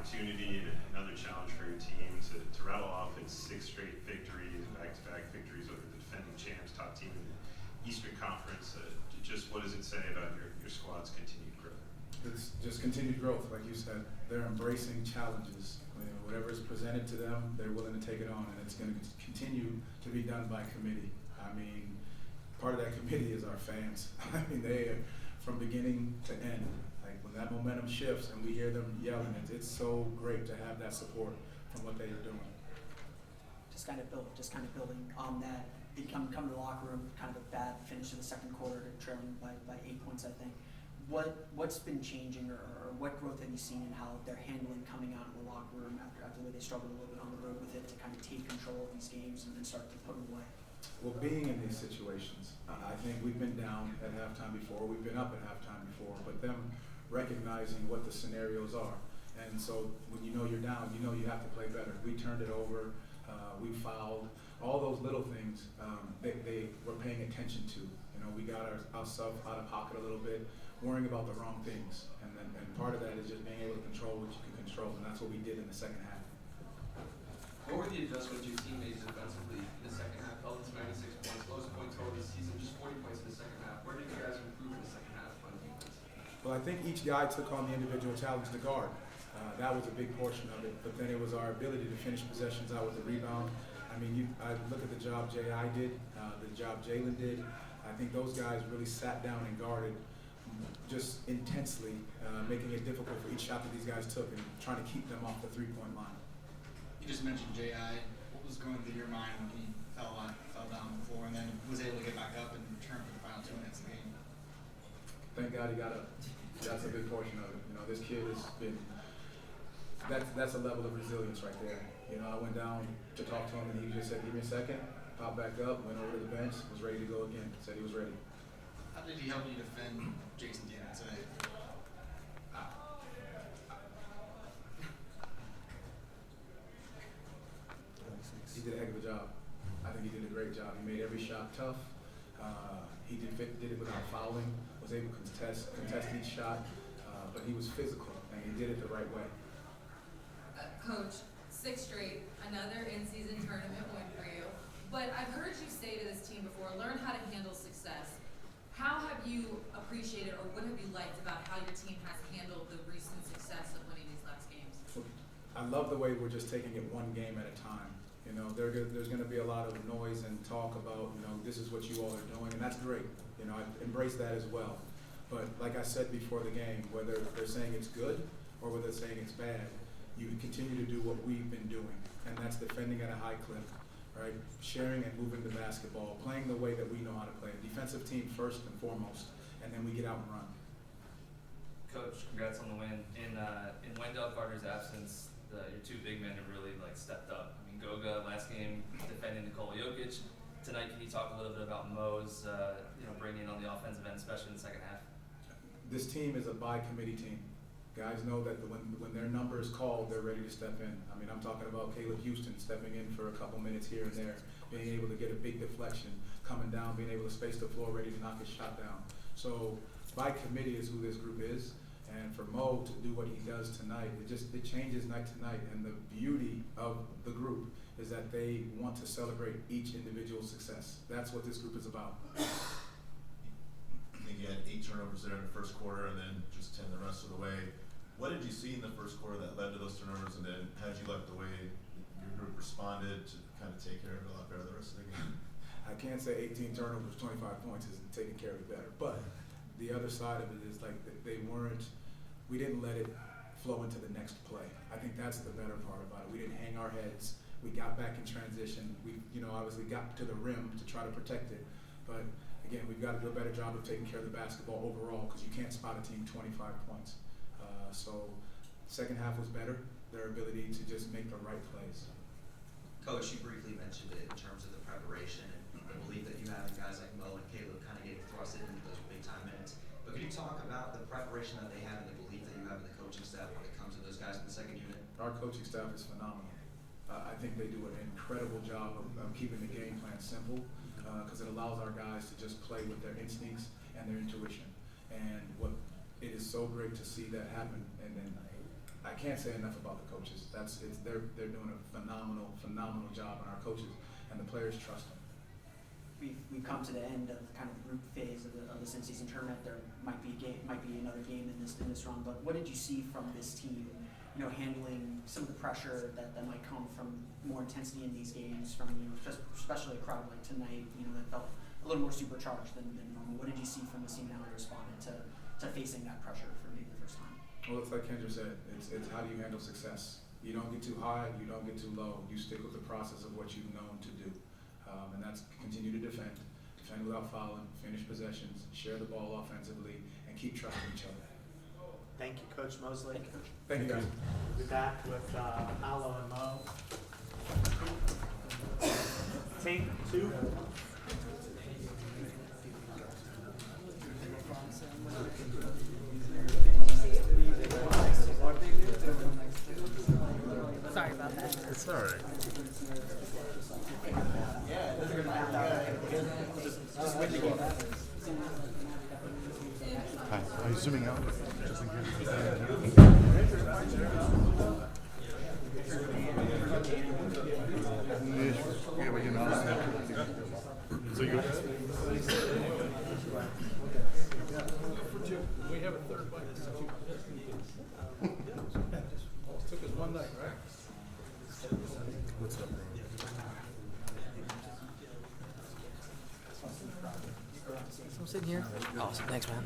opportunity and another challenge for your team to rattle off its 6 straight victories, back-to-back victories over the defending champs, top team in the Eastern Conference. Just what does it say about your squad's continued growth? It's just continued growth, like you said. They're embracing challenges. Whatever is presented to them, they're willing to take it on, and it's going to continue to be done by committee. I mean, part of that committee is our fans. I mean, they are from beginning to end. Like when that momentum shifts and we hear them yelling, it's so great to have that support from what they are doing. Just kind of building on that. Come to the locker room, kind of a bad finish in the second quarter, trailing by 8 points, I think. What's been changing, or what growth have you seen in how they're handling coming out of the locker room after the way they struggled a little bit on the road with it to kind of take control of these games and then start to put them away? Well, being in these situations, I think we've been down at halftime before, we've been up at halftime before, but them recognizing what the scenarios are. And so when you know you're down, you know you have to play better. We turned it over, we fouled, all those little things they were paying attention to. You know, we got ourselves out of pocket a little bit, worrying about the wrong things. And part of that is just being able to control what you can control, and that's what we did in the second half. What were the adjustments your team made defensively in the second half? Pelicans 96 points, lowest point total this season, just 40 points in the second half. Where did you guys improve in the second half on defense? Well, I think each guy took on the individual challenge to guard. That was a big portion of it. But then it was our ability to finish possessions out with the rebound. I mean, I look at the job J.I. did, the job Jalen did. I think those guys really sat down and guarded just intensely, making it difficult for each shot that these guys took and trying to keep them off the three-point line. You just mentioned J.I. What was going through your mind when he fell down on the floor and then was able to get back up and return for the final 2 minutes of the game? Thank God he got up. That's a big portion of it. You know, this kid has been. That's a level of resilience right there. You know, I went down to talk to him and he just said, "Give me a second." Popped back up, went over to the bench, was ready to go again. Said he was ready. How did he help you defend Jason Tatum today? He did a heck of a job. I think he did a great job. He made every shot tough. He did it without fouling, was able to contest each shot, but he was physical, and he did it the right way. Coach, 6 straight, another in-season tournament win for you. But I've heard you say to this team before, learn how to handle success. How have you appreciated, or what have you liked about how your team has handled the recent success of winning these last games? I love the way we're just taking it one game at a time. You know, there's going to be a lot of noise and talk about, you know, this is what you all are doing, and that's great. You know, I embrace that as well. But like I said before the game, whether they're saying it's good or whether they're saying it's bad, you can continue to do what we've been doing, and that's defending at a high clip, right? Sharing and moving the basketball, playing the way that we know how to play. Defensive team first and foremost, and then we get out and run. Coach, congrats on the win. In Wendell Carter's absence, your 2 big men have really stepped up. I mean, Goga last game defending Nikola Jokic. Tonight, can you talk a little bit about Mo's bringing on the offensive end, especially in the second half? This team is a by-committee team. Guys know that when their number is called, they're ready to step in. I mean, I'm talking about Caleb Houston stepping in for a couple minutes here and there, being able to get a big deflection, coming down, being able to space the floor, ready to knock his shot down. So by committee is who this group is. And for Mo to do what he does tonight, it changes night to night. And the beauty of the group is that they want to celebrate each individual's success. That's what this group is about. I think you had 8 turnovers there in the first quarter and then just 10 the rest of the way. What did you see in the first quarter that led to those turnovers, and then how did you like the way your group responded to kind of take care of it a lot better the rest of the game? I can't say 18 turnovers, 25 points isn't taking care of it better. But the other side of it is we didn't let it flow into the next play. I think that's the better part about it. We didn't hang our heads. We got back in transition. We, obviously got to the rim to try to protect it. But again, we've got to do a better job of taking care of the basketball overall, because you can't spot a team 25 points. So second half was better, their ability to just make the right plays. Coach, you briefly mentioned it in terms of the preparation and the belief that you have in guys like Mo and Caleb kind of getting thrusted into those big time minutes. But could you talk about the preparation that they have and the belief that you have in the coaching staff when it comes to those guys in the second unit? Our coaching staff is phenomenal. I think they do an incredible job of keeping the game plan simple, because it allows our guys to just play with their instincts and their intuition. And it is so great to see that happen. And then I can't say enough about the coaches. They're doing a phenomenal job, and our coaches and the players trust them. We've come to the end of kind of the group phase of this in-season tournament. There might be another game in this run, but what did you see from this team? You know, handling some of the pressure that might come from more intensity in these games, from just especially a crowd like tonight. That felt a little more supercharged than normal. What did you see from the team, and how they responded to facing that pressure for maybe the first time? Well, it's like Kendra said. It's how do you handle success? You don't get too high. You don't get too low. You stick with the process of what you've known to do. And that's continue to defend without fouling, finish possessions, share the ball offensively, and keep trusting each other. Thank you, Coach Mosley. Thank you, guys. We'll be back with Alo and Mo. Take 2. Sorry about that. It's all right. Hi. Are you zooming out? Just in case. Yeah, but you know. So you. We have a third bite. Took us one night, right? What's up, bro? I'm sitting here. Awesome. Thanks, man.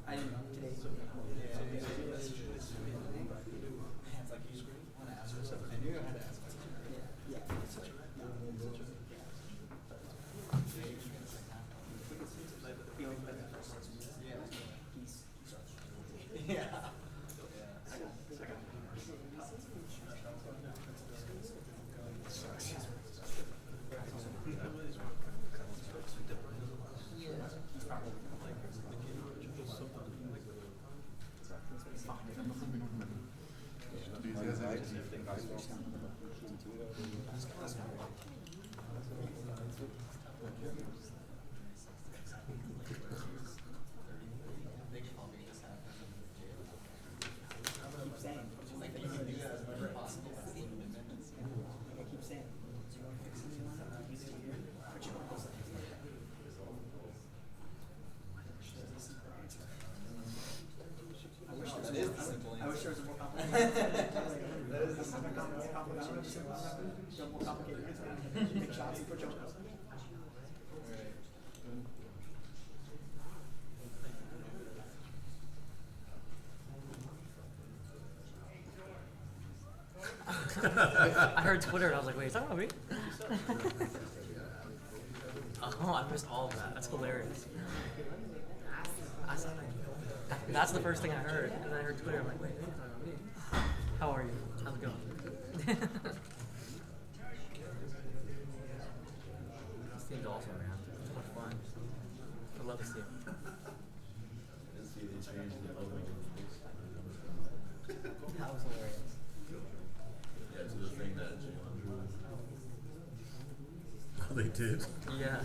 I didn't know today. I wish there was a more complicated. That is the simple competition. More complicated. Make shots and put your I heard Twitter and I was like, wait, is that about me? Oh, I missed all of that. That's hilarious. That's the first thing I heard. And then I heard Twitter. I'm like, wait, it's not about me. How are you? How's it going? This team's awesome, man. It's so much fun. I love this team. That was hilarious. Yeah, to the thing that Oh, they did? Yeah.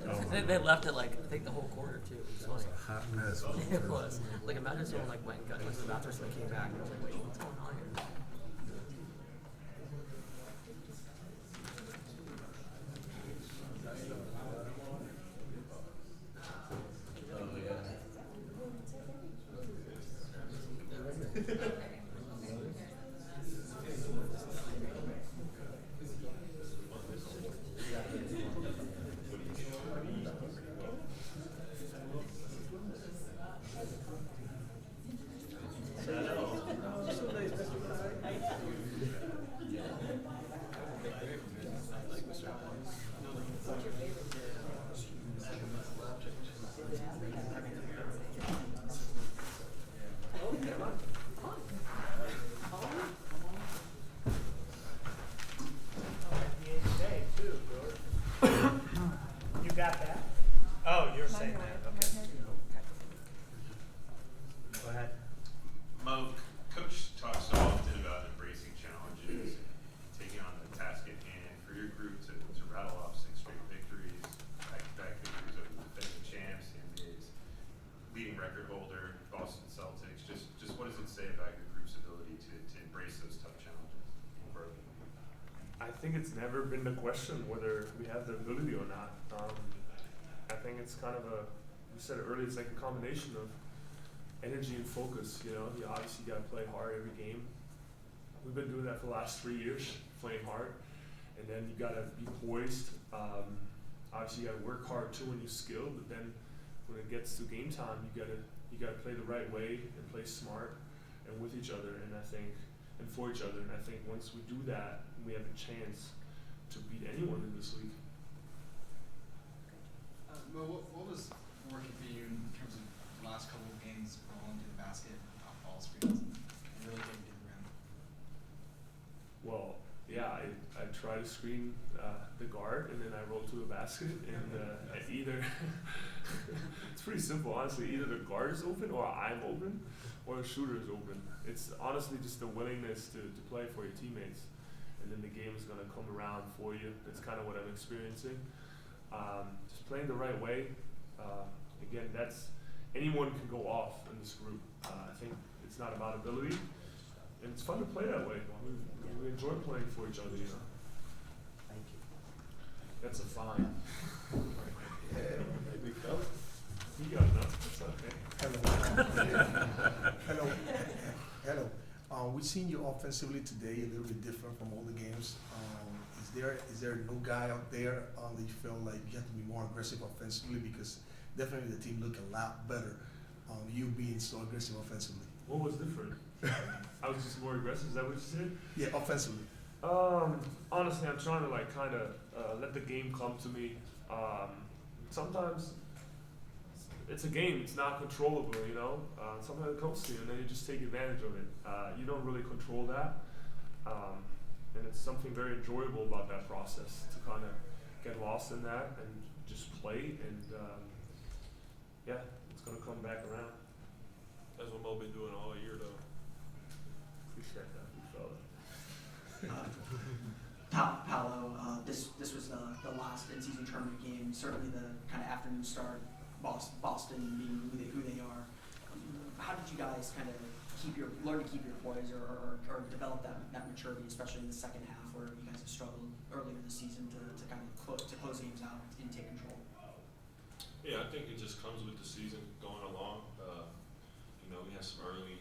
Oh, they left it like, I think the whole quarter too. It was a hot mess. It was. Like, imagine someone like went and got to the bathroom and came back and was like, wait, what's going on here? never been the question whether we have the ability or not. I think it's kind of we said it earlier, it's like a combination of energy and focus, you obviously got to play hard every game. We've been doing that for the last 3 years, playing hard, and then you got to be poised. Obviously you got to work hard too when you're skilled, but then when it gets to game time, you got to play the right way and play smart and with each other, and for each other. And I think once we do that, we have a chance to beat anyone in this league. Well, what was working for you in terms of the last couple of games rolling to the basket, off ball screens, and really getting to the rim? Well, yeah, I try to screen the guard, and then I roll to the basket, and either it's pretty simple, honestly. Either the guard is open, or I'm open, or the shooter is open. It's honestly just the willingness to play for your teammates, and then the game is going to come around for you. That's kind of what I'm experiencing. Just playing the right way. Again, anyone can go off in this group. I think it's not about ability, and it's fun to play that way. We enjoy playing for each other, Thank you. That's a fine. Maybe fella. You got enough. That's okay. Hello. We've seen you offensively today, a little bit different from all the games. Is there a new guy out there that you feel like you have to be more aggressive offensively? Because definitely the team looked a lot better. You being so aggressive offensively. What was different? I was just more aggressive. Is that what you said? Yeah, offensively. Honestly, I'm trying to kind of let the game come to me. Sometimes it's a game. It's not controllable, Sometimes it comes to you, and then you just take advantage of it. You don't really control that, and it's something very enjoyable about that process to kind of get lost in that and just play. And it's gonna come back around. That's what Mo been doing all year, though. Appreciate that, big fella. Paolo, this was the last in-season tournament game. Certainly the kind of afternoon start. Boston being who they are. How did you guys kind of learn to keep your poise or develop that maturity, especially in the second half, where you guys have struggled earlier this season to kind of close games out and take control? Yeah, I think it just comes with the season going along. We had some early,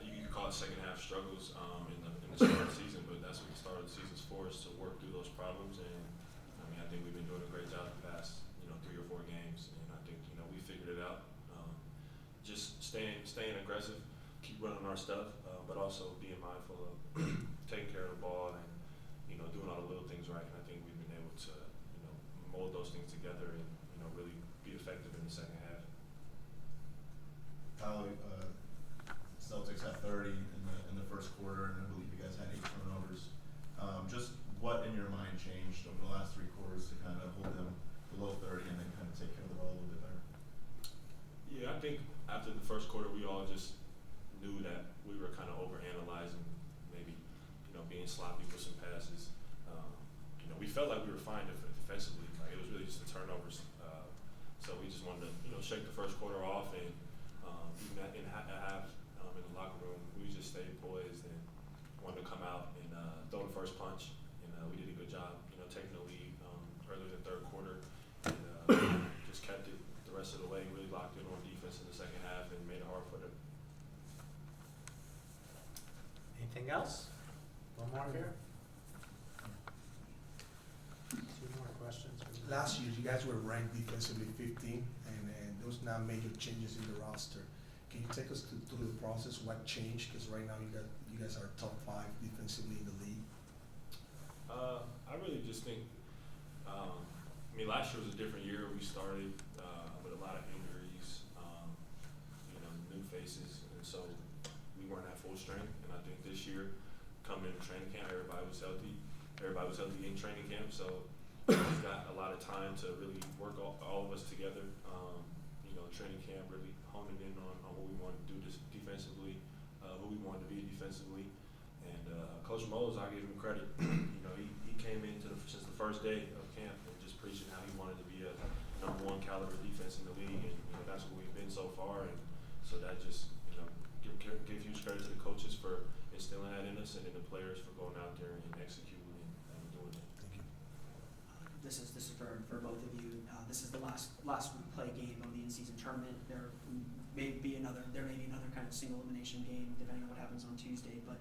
you could call it second half struggles in the start of the season, but that's what the start of the season's for, is to work through those problems. And I think we've been doing a great job the past 3 or 4 games, and I think we figured it out. Just staying aggressive, keep running our stuff, but also being mindful of taking care of the ball and doing all the little things right. And I think we've been able to mold those things together and really be effective in the second half. Paolo, Celtics had 30 in the first quarter, and I believe you guys had 8 turnovers. Just what in your mind changed over the last 3 quarters to kind of hold them below 30 and then kind of take care of the ball a little bit better? Yeah, I think after the first quarter, we all just knew that we were kind of overanalyzing, maybe being sloppy with some passes. We felt like we were fine defensively. Like, it was really just the turnovers. So we just wanted to shake the first quarter off, and even in half in the locker room, we just stayed poised and wanted to come out and throw the first punch. And we did a good job, taking the lead early in the third quarter, and just kept it the rest of the way. Really locked in on defense in the second half and made it hard for them. Anything else? One more here. 2 more questions. Last year, you guys were ranked defensively 15, and those now major changes in the roster. Can you take us through the process? What changed? Because right now you guys are top 5 defensively in the league. I really just think, last year was a different year. We started with a lot of injuries, new faces, and so we weren't at full strength. And I think this year, coming into training camp, everybody was healthy. Everybody was healthy in training camp, so we got a lot of time to really work all of us together. Training camp, really honing in on what we wanted to do defensively, who we wanted to be defensively. And Coach Mose, I give him credit. He came in since the first day of camp and just preaching how he wanted to be a #1 caliber defense in the league, and that's what we've been so far. And so that just give huge credit to the coaches for instilling that in us, and then the players for going out there and executing. And for both of you. This is the last play game of the in-season tournament. There may be another kind of single elimination game depending on what happens on Tuesday. But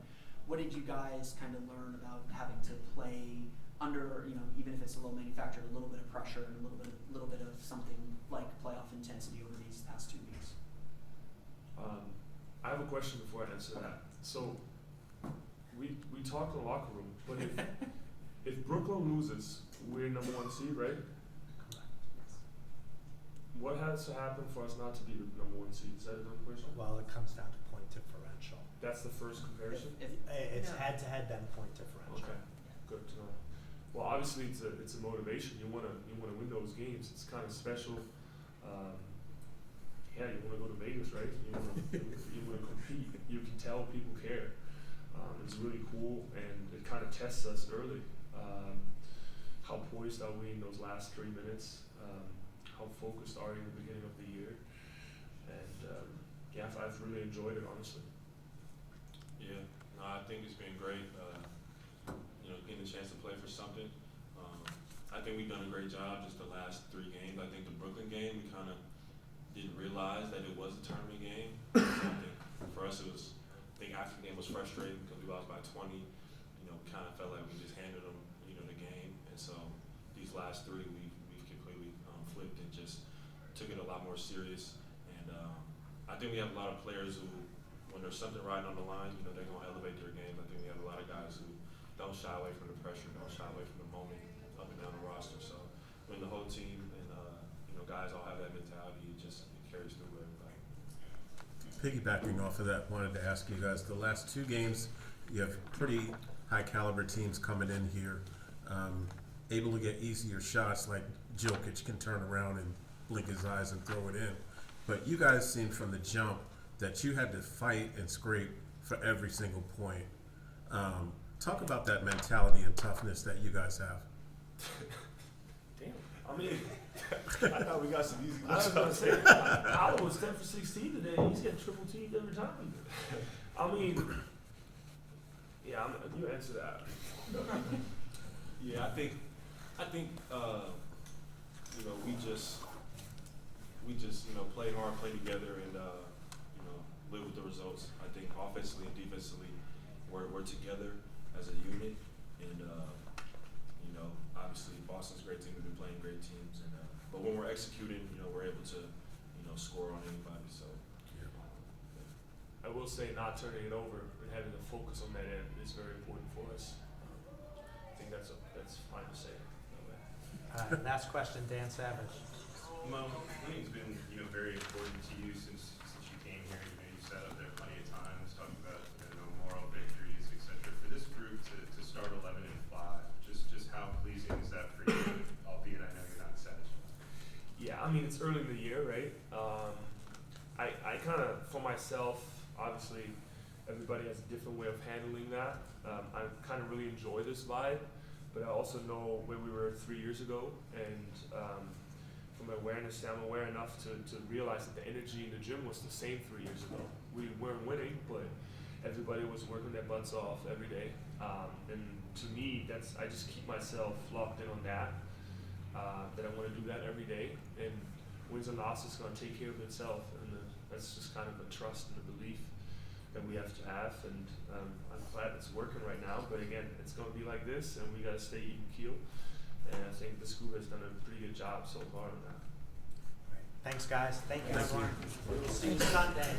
what did you guys kind of learn about having to play under, even if it's a little manufactured, a little bit of pressure and a little bit of something like playoff intensity over these past 2 weeks? I have a question before I answer that. So we talk in the locker room, but if Brooklyn loses, we're number 1 seed, right? What has to happen for us not to be the number 1 seed? Is that another question? Well, it comes down to point differential. That's the first comparison? It's head-to-head, then point differential. Okay, good to know. Well, obviously it's a motivation. You wanna win those games. It's kind of special. You wanna go to Vegas, right? You wanna compete. You can tell people care. It's really cool, and it kind of tests us early. How poised are we in those last 3 minutes? How focused are you in the beginning of the year? And I've really enjoyed it, honestly. Yeah, no, I think it's been great. Getting a chance to play for something. I think we've done a great job just the last 3 games. I think the Brooklyn game, we kind of didn't realize that it was a tournament game. So I think for us, I think after the game was frustrating because we lost by 20. We kind of felt like we just handed them, the game. And so these last 3, we've completely flipped and just took it a lot more serious. And I think we have a lot of players who, when there's something riding on the line, they're going to elevate their game. I think we have a lot of guys who don't shy away from the pressure, don't shy away from the moment up and down the roster. So when the whole team and guys all have that mentality, it carries through everybody. Piggybacking off of that, wanted to ask you guys, the last 2 games, you have pretty high caliber teams coming in here, able to get easier shots like Jokic can turn around and blink his eyes and throw it in. But you guys seemed from the jump that you had to fight and scrape for every single point. Talk about that mentality and toughness that you guys have. Damn. I mean, I thought we got some easy ones. I was going to say, Allen was 10 for 16 today. He's getting triple teamed every time. I mean, you answer that. Yeah, I think we just play hard, play together, and live with the results. I think offensively and defensively, we're together as a unit, and obviously Boston's a great team. We've been playing great teams, and but when we're executing, we're able to score on anybody. So I will say, not turning it over and having to focus on that end is very important for us. I think that's fine to say. All right, last question, Dan Savage. Mo, winning's been very important to you since you came here. You sat up there plenty of times talking about moral victories, etc. For this group to start 11-5, just how pleasing is that for you? Albeit I know you're not satisfied. Yeah, I mean, it's early in the year, right? I kind of, for myself, obviously, everybody has a different way of handling that. I kind of really enjoy this vibe, but I also know where we were 3 years ago, and from awareness, I'm aware enough to realize that the energy in the gym was the same 3 years ago. We weren't winning, but everybody was working their butts off every day. And to me, I just keep myself locked in on that I want to do that every day. And wins and losses is going to take care of itself. And that's just kind of a trust and a belief that we have to have. And I'm glad it's working right now. But again, it's going to be like this, and we got to stay even keel. And I think the school has done a pretty good job so far on that. Thanks, guys. Thank you, everyone. We will see you Sunday.